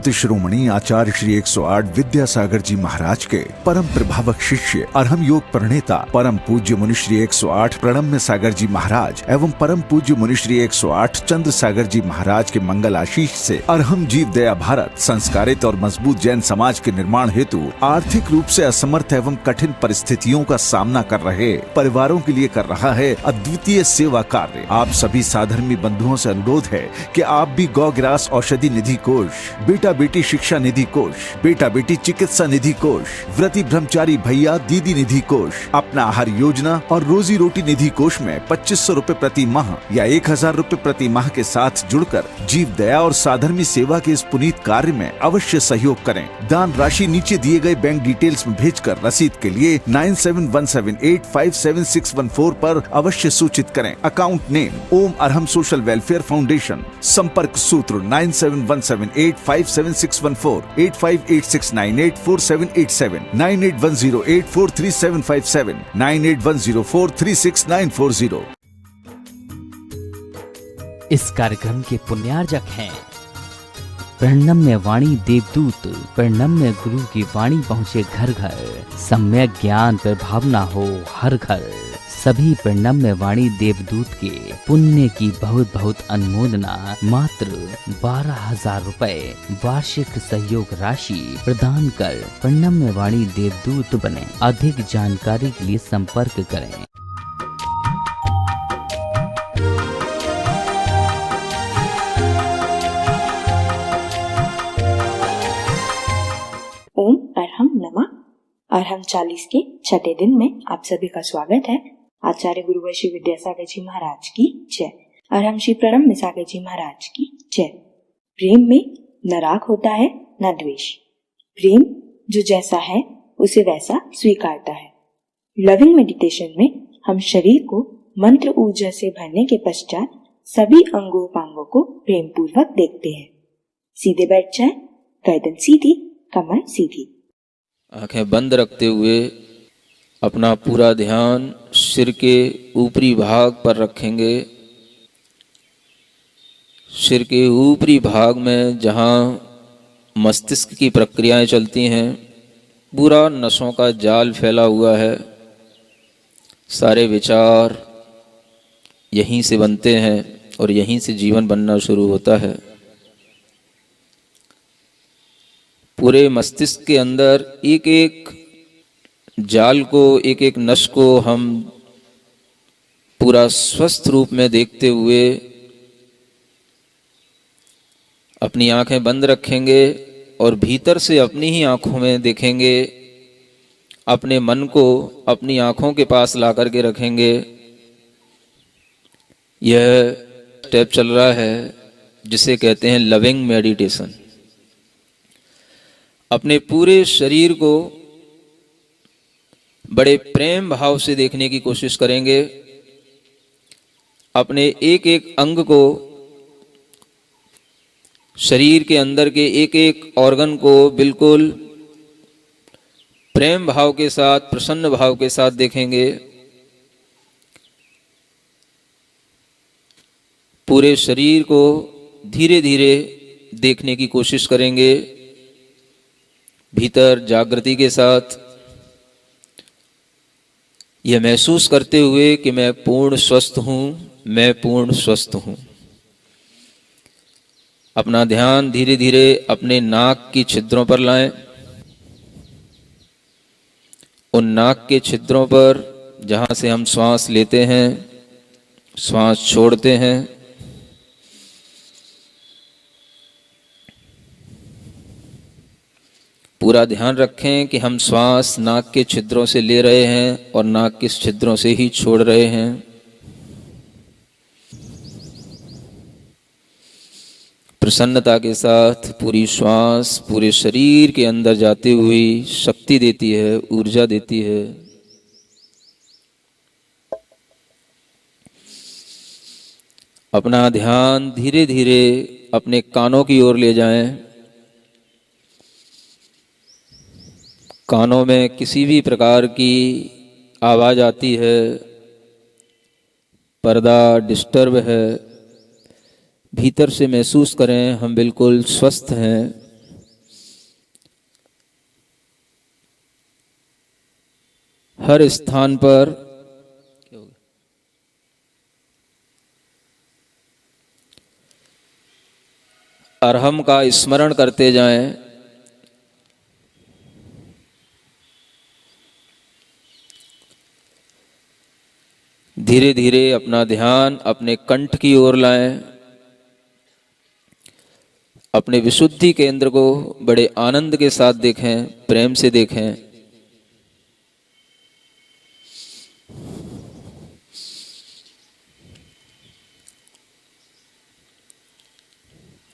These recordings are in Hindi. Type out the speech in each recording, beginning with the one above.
संत श्रोमणी आचार्य श्री 108 विद्यासागर जी महाराज के परम प्रभावक शिष्य अरहम योग प्रणेता परम पूज्य मुनि श्री 108 प्रणम्य सागर जी महाराज एवं परम पूज्य मुनि श्री 108 चंद्र सागर जी महाराज के मंगल आशीष से अरहम जीव दया भारत संस्कारित और मजबूत जैन समाज के निर्माण हेतु आर्थिक रूप से असमर्थ एवं कठिन परिस्थितियों का सामना कर रहे परिवारों के लिए कर रहा है अद्वितीय सेवा कार्य। आप सभी साधर्मी बंधुओं से अनुरोध है कि आप भी गौ ग्रास औषधि निधि कोष, बेटा बेटी शिक्षा निधि कोष, बेटा बेटी चिकित्सा निधि कोष, व्रती ब्रह्मचारी भैया दीदी निधि कोष, अपना आहार योजना और रोजी रोटी निधि कोष में 2500 रूपए प्रति माह या 1000 रूपए प्रति माह के साथ जुड़कर जीव दया और साधर्मी सेवा के इस पुनीत कार्य में अवश्य सहयोग करें। दान राशि नीचे दिए गए बैंक डिटेल्स में भेजकर रसीद के लिए 9717857614 पर अवश्य सूचित करें। अकाउंट नेम ओम अरहम सोशल वेलफेयर फाउंडेशन। संपर्क सूत्र 9717857614, 8586984787, 9810843757, 9810436940। इस कार्यक्रम के पुण्यार्जक हैं प्रणम्य वाणी देवदूत। प्रणम्य गुरु की वाणी पहुँचे घर घर, सम्यक ज्ञान पर भावना हो हर घर। सभी प्रणम्य वाणी देवदूत के पुण्य की बहुत बहुत अनुमोदना मात्र 12,000 रुपए वार्षिक सहयोग राशि प्रदान कर प्रणम्य वाणी देवदूत बने। अधिक जानकारी के लिए संपर्क करें। ओम अरहम नमः। अरहम 40 के छठे दिन में आप सभी का स्वागत है। आचार्य गुरुवर श्री विद्यासागर जी महाराज की जय। अरहम श्री प्रणम्य सागर जी महाराज की जय। प्रेम में न राग होता है न द्वेष। प्रेम जो जैसा है उसे वैसा स्वीकारता है। लविंग मेडिटेशन में हम शरीर को मंत्र ऊर्जा से भरने के पश्चात सभी अंगों पांगों को प्रेम पूर्वक देखते हैं। सीधे बैठ जाएं, गर्दन सीधी, कमर सीधी। आंखें बंद रखते हुए अपना पूरा ध्यान सिर के ऊपरी भाग पर रखेंगे। सिर के ऊपरी भाग में जहाँ मस्तिष्क की प्रक्रियाएं चलती हैं, पूरा नसों का जाल फैला हुआ है। सारे विचार यहीं से बनते हैं और यहीं से जीवन बनना शुरू होता है। पूरे मस्तिष्क के अंदर एक एक जाल को, एक एक नस को हम पूरा स्वस्थ रूप में देखते हुए अपनी आंखें बंद रखेंगे और भीतर से अपनी ही आंखों में देखेंगे। अपने मन को अपनी आंखों के पास ला करके रखेंगे। यह स्टेप चल रहा है जिसे कहते हैं लविंग मेडिटेशन। अपने पूरे शरीर को बड़े प्रेम भाव से देखने की कोशिश करेंगे। अपने एक एक अंग को, शरीर के अंदर के एक एक ऑर्गन को बिल्कुल प्रेम भाव के साथ, प्रसन्न भाव के साथ देखेंगे। पूरे शरीर को धीरे धीरे देखने की कोशिश करेंगे, भीतर जागृति के साथ, यह महसूस करते हुए कि मैं पूर्ण स्वस्थ हूँ, मैं पूर्ण स्वस्थ हूँ। अपना ध्यान धीरे धीरे अपने नाक की छिद्रों पर लाएं। उन नाक के छिद्रों पर जहाँ से हम श्वास लेते हैं, श्वास छोड़ते हैं, पूरा ध्यान रखें कि हम श्वास नाक के छिद्रों से ले रहे हैं और नाक के छिद्रों से ही छोड़ रहे हैं। प्रसन्नता के साथ पूरी श्वास पूरे शरीर के अंदर जाती हुई शक्ति देती है, ऊर्जा देती है। अपना ध्यान धीरे धीरे अपने कानों की ओर ले जाएं। कानों में किसी भी प्रकार की आवाज़ आती है, पर्दा डिस्टर्ब है, भीतर से महसूस करें हम बिल्कुल स्वस्थ हैं। हर स्थान पर अरहम का स्मरण करते जाएं। धीरे धीरे अपना ध्यान अपने कंठ की ओर लाएं। अपने विशुद्धि केंद्र को बड़े आनंद के साथ देखें, प्रेम से देखें।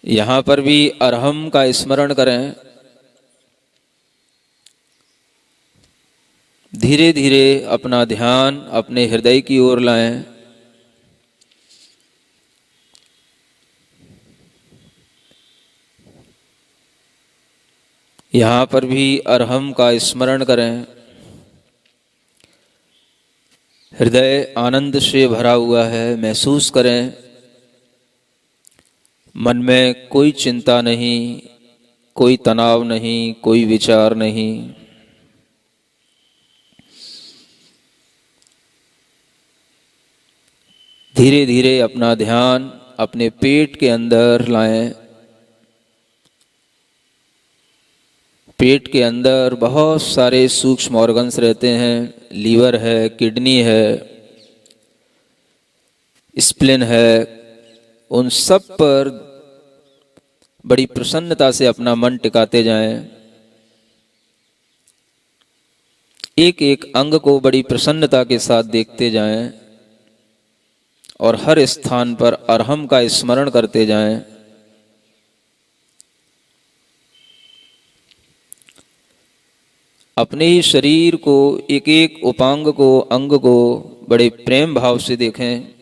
यहां पर भी अरहम का स्मरण करें। धीरे धीरे अपना ध्यान अपने हृदय की ओर लाएं। यहां पर भी अरहम का स्मरण करें। हृदय आनंद से भरा हुआ है, महसूस करें। मन में कोई चिंता नहीं, कोई तनाव नहीं, कोई विचार नहीं। धीरे धीरे अपना ध्यान अपने पेट के अंदर लाएं। पेट के अंदर बहुत सारे सूक्ष्म ऑर्गन्स रहते हैं। लीवर है, किडनी है, स्प्लिन है। उन सब पर बड़ी प्रसन्नता से अपना मन टिकाते जाएं। एक एक अंग को बड़ी प्रसन्नता के साथ देखते जाएं और हर स्थान पर अरहम का स्मरण करते जाएं। अपने ही शरीर को, एक एक उपांग को, अंग को बड़े प्रेम भाव से देखें।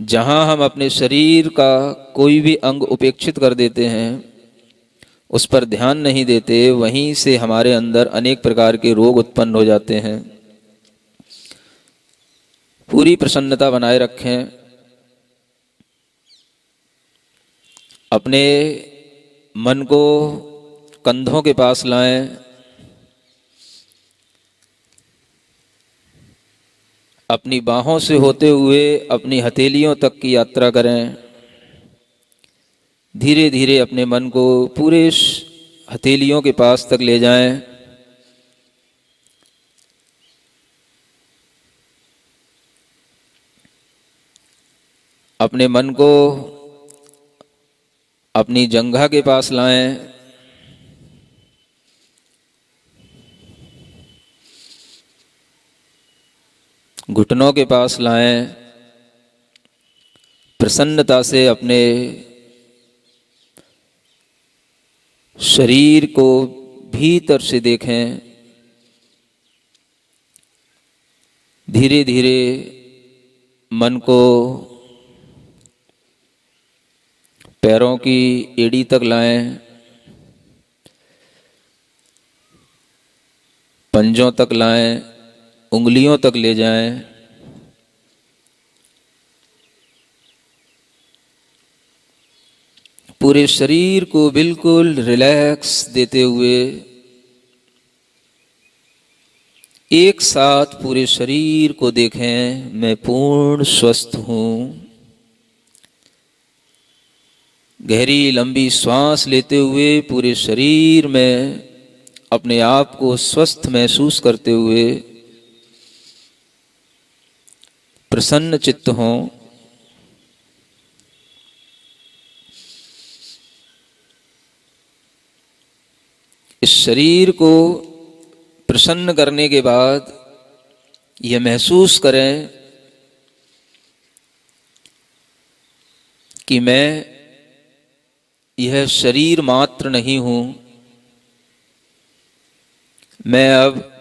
जहां हम अपने शरीर का कोई भी अंग उपेक्षित कर देते हैं, उस पर ध्यान नहीं देते, वहीं से हमारे अंदर अनेक प्रकार के रोग उत्पन्न हो जाते हैं। पूरी प्रसन्नता बनाए रखें। अपने मन को कंधों के पास लाएं। अपनी बाहों से होते हुए अपनी हथेलियों तक की यात्रा करें। धीरे धीरे अपने मन को पूरे हथेलियों के पास तक ले जाएं। अपने मन को अपनी जंघा के पास लाएं। घुटनों के पास लाएं। प्रसन्नता से अपने शरीर को भीतर से देखें। धीरे धीरे मन को पैरों की एड़ी तक लाएं, पंजों तक लाएं, उंगलियों तक ले जाएं। पूरे शरीर को बिल्कुल रिलैक्स देते हुए एक साथ पूरे शरीर को देखें। मैं पूर्ण स्वस्थ हूं। गहरी लंबी श्वास लेते हुए पूरे शरीर में अपने आप को स्वस्थ महसूस करते हुए प्रसन्न चित्त हों। इस शरीर को प्रसन्न करने के बाद यह महसूस करें कि मैं यह शरीर मात्र नहीं हूं। मैं अब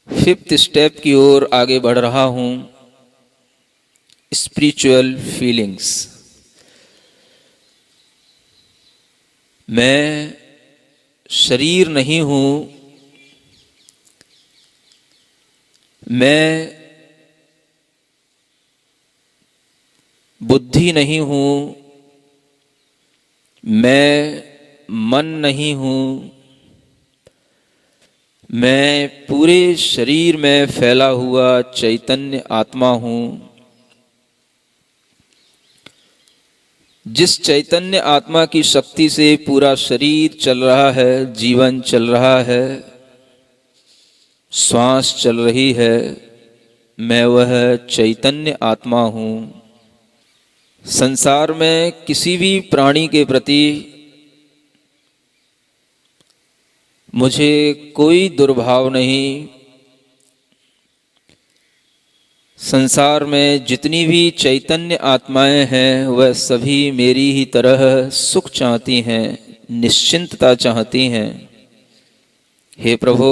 5th स्टेप की ओर आगे बढ़ रहा हूं, स्पिरिचुअल फीलिंग्स। मैं शरीर नहीं हूं। मैं बुद्धि नहीं हूं। मैं मन नहीं हूं। मैं पूरे शरीर में फैला हुआ चैतन्य आत्मा हूँ। जिस चैतन्य आत्मा की शक्ति से पूरा शरीर चल रहा है, जीवन चल रहा है, श्वास चल रही है, मैं वह चैतन्य आत्मा हूँ। संसार में किसी भी प्राणी के प्रति मुझे कोई दुर्भाव नहीं। संसार में जितनी भी चैतन्य आत्माएं हैं वह सभी मेरी ही तरह सुख चाहती हैं, निश्चिंतता चाहती हैं। हे प्रभु,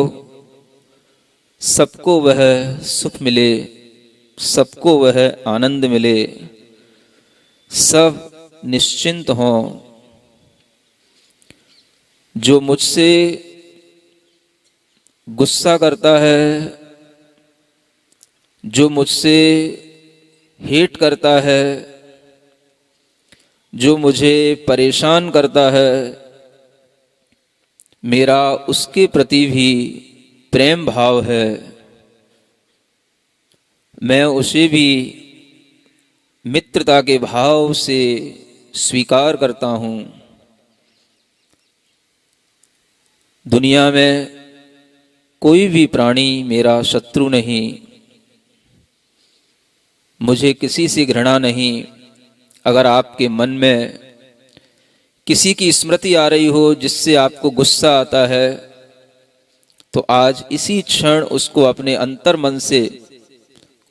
सबको वह सुख मिले, सबको वह आनंद मिले, सब निश्चिंत हों। जो मुझसे गुस्सा करता है, जो मुझसे हेट करता है, जो मुझे परेशान करता है, मेरा उसके प्रति भी प्रेम भाव है। मैं उसे भी मित्रता के भाव से स्वीकार करता हूँ। दुनिया में कोई भी प्राणी मेरा शत्रु नहीं, मुझे किसी से घृणा नहीं। अगर आपके मन में किसी की स्मृति आ रही हो जिससे आपको गुस्सा आता है, तो आज इसी क्षण उसको अपने अंतर मन से,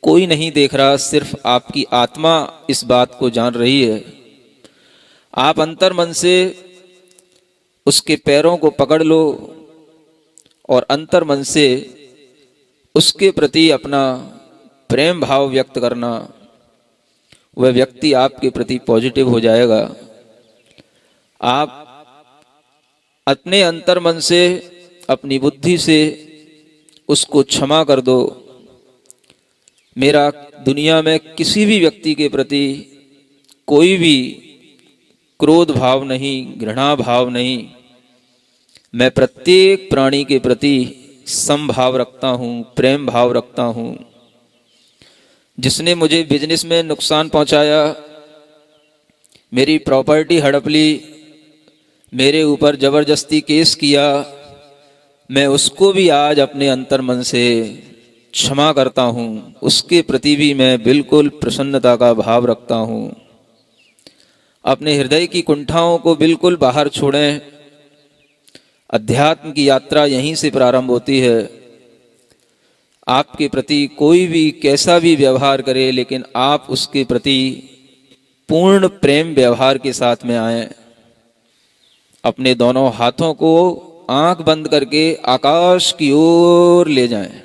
कोई नहीं देख रहा, सिर्फ आपकी आत्मा इस बात को जान रही है, आप अंतर मन से उसके पैरों को पकड़ लो और अंतर मन से उसके प्रति अपना प्रेम भाव व्यक्त करना। वह व्यक्ति आपके प्रति पॉजिटिव हो जाएगा। आप अपने अंतर मन से, अपनी बुद्धि से उसको क्षमा कर दो। मेरा दुनिया में किसी भी व्यक्ति के प्रति कोई भी क्रोध भाव नहीं, घृणा भाव नहीं। मैं प्रत्येक प्राणी के प्रति समभाव रखता हूँ, प्रेम भाव रखता हूँ। जिसने मुझे बिजनेस में नुकसान पहुंचाया, मेरी प्रॉपर्टी हड़प ली, मेरे ऊपर जबरदस्ती केस किया, मैं उसको भी आज अपने अंतर मन से क्षमा करता हूँ। उसके प्रति भी मैं बिल्कुल प्रसन्नता का भाव रखता हूँ। अपने हृदय की कुंठाओं को बिल्कुल बाहर छोड़ें। अध्यात्म की यात्रा यहीं से प्रारंभ होती है। आपके प्रति कोई भी कैसा भी व्यवहार करे, लेकिन आप उसके प्रति पूर्ण प्रेम व्यवहार के साथ में आएं। अपने दोनों हाथों को आंख बंद करके आकाश की ओर ले जाएं,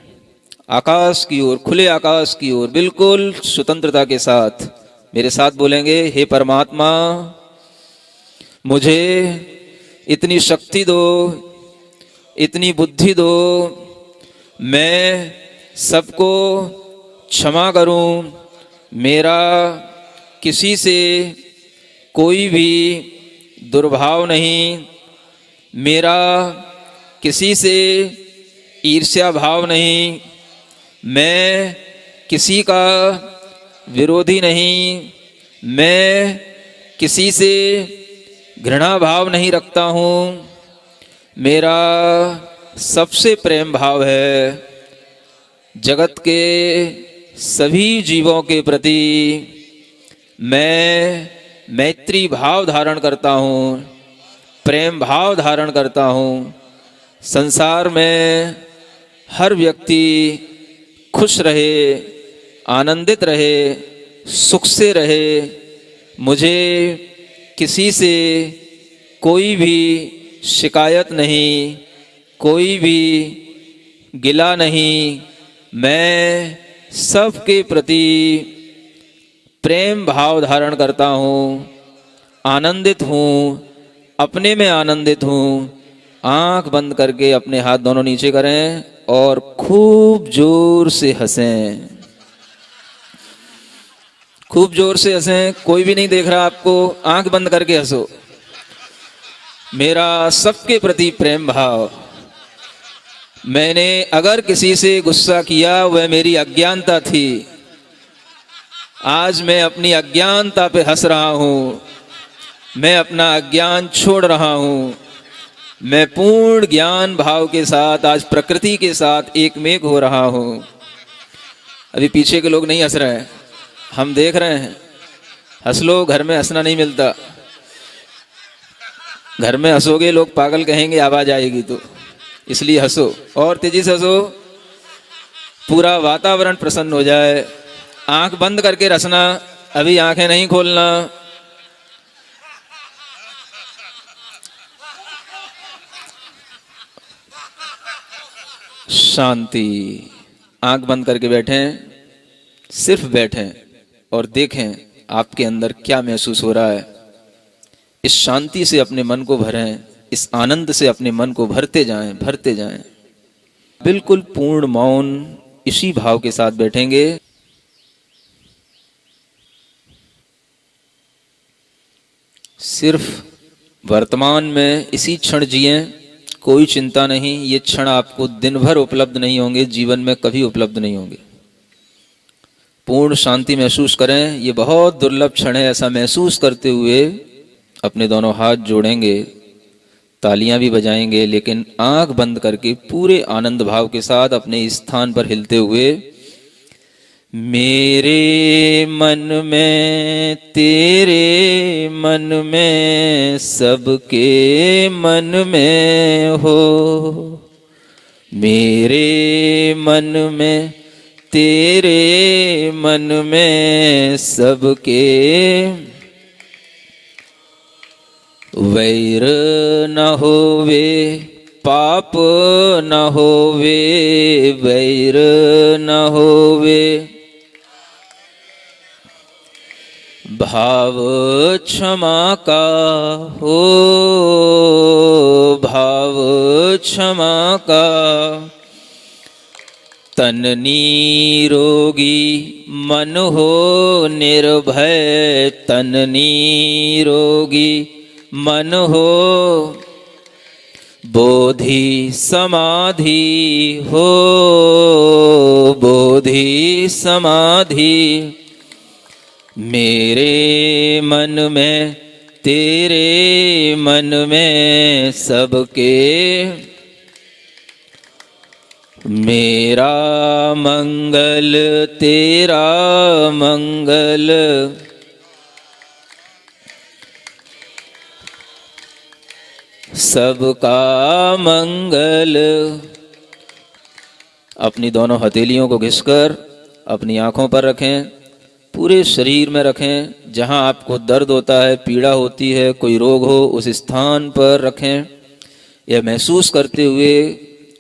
आकाश की ओर, खुले आकाश की ओर, बिल्कुल स्वतंत्रता के साथ मेरे साथ बोलेंगे, हे परमात्मा, मुझे इतनी शक्ति दो, इतनी बुद्धि दो, मैं सबको क्षमा करूं। मेरा किसी से कोई भी दुर्भाव नहीं, मेरा किसी से ईर्ष्या भाव नहीं, मैं किसी का विरोधी नहीं, मैं किसी से घृणा भाव नहीं रखता हूँ। मेरा सबसे प्रेम भाव है। जगत के सभी जीवों के प्रति मैं मैत्री भाव धारण करता हूँ, प्रेम भाव धारण करता हूँ। संसार में हर व्यक्ति खुश रहे, आनंदित रहे, सुख से रहे। मुझे किसी से कोई भी शिकायत नहीं, कोई भी गिला नहीं। मैं सबके प्रति प्रेम भाव धारण करता हूँ, आनंदित हूँ, अपने में आनंदित हूँ। आंख बंद करके अपने हाथ दोनों नीचे करें और खूब जोर से हंसें, खूब जोर से हंसें। कोई भी नहीं देख रहा आपको, आंख बंद करके हंसो। मेरा सबके प्रति प्रेम भाव, मैंने अगर किसी से गुस्सा किया वह मेरी अज्ञानता थी। आज मैं अपनी अज्ञानता पे हंस रहा हूँ, मैं अपना अज्ञान छोड़ रहा हूँ। मैं पूर्ण ज्ञान भाव के साथ आज प्रकृति के साथ एकमेक हो रहा हूँ। अभी पीछे के लोग नहीं हंस रहे हैं, हम देख रहे हैं। हंस लो, घर में हंसना नहीं मिलता। घर में हंसोगे लोग पागल कहेंगे, आवाज आएगी तो, इसलिए हंसो और तेजी से हंसो, पूरा वातावरण प्रसन्न हो जाए। आंख बंद करके हंसना, अभी आंखें नहीं खोलना। शांति। आंख बंद करके बैठें, सिर्फ बैठें और देखें आपके अंदर क्या महसूस हो रहा है। इस शांति से अपने मन को भरें, इस आनंद से अपने मन को भरते जाएं, भरते जाएं। बिल्कुल पूर्ण मौन, इसी भाव के साथ बैठेंगे। सिर्फ वर्तमान में इसी क्षण जिएं, कोई चिंता नहीं। ये क्षण आपको दिन भर उपलब्ध नहीं होंगे, जीवन में कभी उपलब्ध नहीं होंगे। पूर्ण शांति महसूस करें, ये बहुत दुर्लभ क्षण है। ऐसा महसूस करते हुए अपने दोनों हाथ जोड़ेंगे, तालियां भी बजाएंगे, लेकिन आंख बंद करके पूरे आनंद भाव के साथ अपने स्थान पर हिलते हुए, मेरे मन में तेरे मन में सबके मन में हो, मेरे मन में तेरे मन में सबके, वैर न होवे पाप न होवे, वैर न होवे, भाव क्षमा का हो, भाव क्षमा का, तन निरोगी मन हो निर्भय, तन निरोगी मन हो, बोधि समाधि हो, बोधि समाधि, मेरे मन में तेरे मन में सबके, मेरा मंगल तेरा मंगल, सबका मंगल। अपनी दोनों हथेलियों को घिसकर अपनी आंखों पर रखें, पूरे शरीर में रखें। जहां आपको दर्द होता है, पीड़ा होती है, कोई रोग हो, उस स्थान पर रखें। यह महसूस करते हुए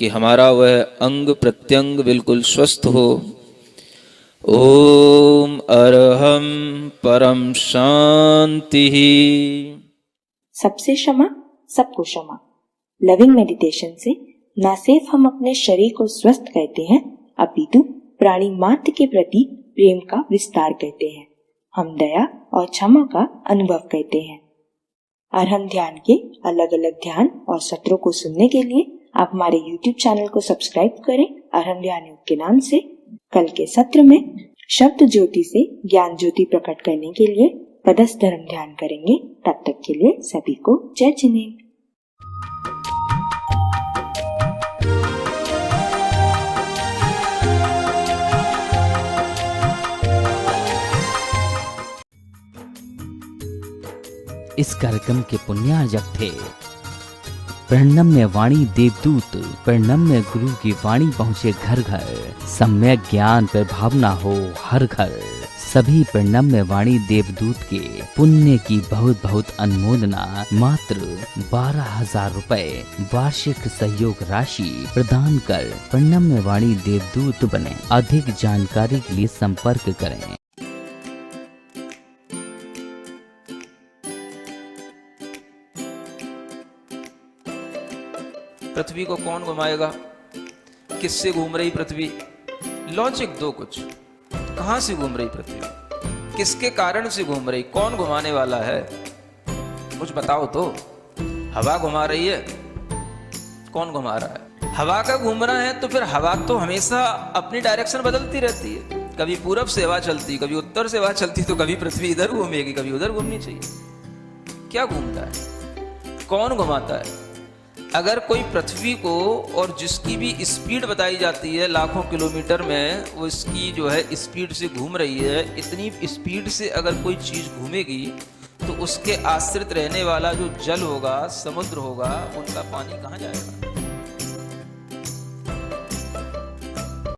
कि हमारा वह अंग प्रत्यंग बिल्कुल स्वस्थ हो। ओम अरहम परम शांति। सबसे क्षमा, सबको क्षमा। लविंग मेडिटेशन से न सिर्फ हम अपने शरीर को स्वस्थ करते हैं, अपितु प्राणी मात्र के प्रति प्रेम का विस्तार करते हैं। हम दया और क्षमा का अनुभव करते हैं। अरहम ध्यान के अलग अलग ध्यान और सत्रों को सुनने के लिए आप हमारे YouTube चैनल को सब्सक्राइब करें, अरहम ध्यान योग के नाम से। कल के सत्र में शब्द ज्योति से ज्ञान ज्योति प्रकट करने के लिए पदस्थ धर्म ध्यान करेंगे। तब तक के लिए सभी को जय जिनेन्द्र। इस कार्यक्रम के पुण्यार्जक थे प्रणम्य वाणी देवदूत। प्रणम्य गुरु की वाणी पहुँचे घर घर, सम्यक ज्ञान पर भावना हो हर घर। सभी प्रणम्य वाणी देवदूत के पुण्य की बहुत बहुत अनुमोदना। मात्र 12,000 रुपए वार्षिक सहयोग राशि प्रदान कर प्रणम्य वाणी देवदूत बने। अधिक जानकारी के लिए संपर्क करें। पृथ्वी को कौन घुमाएगा? किससे घूम रही पृथ्वी? लॉजिक दो कुछ। कहां से घूम रही पृथ्वी? किसके कारण से घूम रही? कौन घुमाने वाला है? कुछ बताओ तो। हवा घुमा रही है? कौन घुमा रहा है? हवा का घूमना है तो फिर हवा तो हमेशा अपनी डायरेक्शन बदलती रहती है, कभी पूरब से हवा चलती, कभी उत्तर से हवा चलती, तो कभी पृथ्वी इधर घूमेगी, कभी उधर घूमनी चाहिए। क्या घूमता है, कौन घुमाता है? अगर कोई पृथ्वी को, और जिसकी भी स्पीड बताई जाती है लाखों किलोमीटर में, वो इसकी जो है स्पीड से घूम रही है, इतनी स्पीड से अगर कोई चीज घूमेगी तो उसके आश्रित रहने वाला जो जल होगा, समुद्र होगा, उनका पानी कहाँ जाएगा?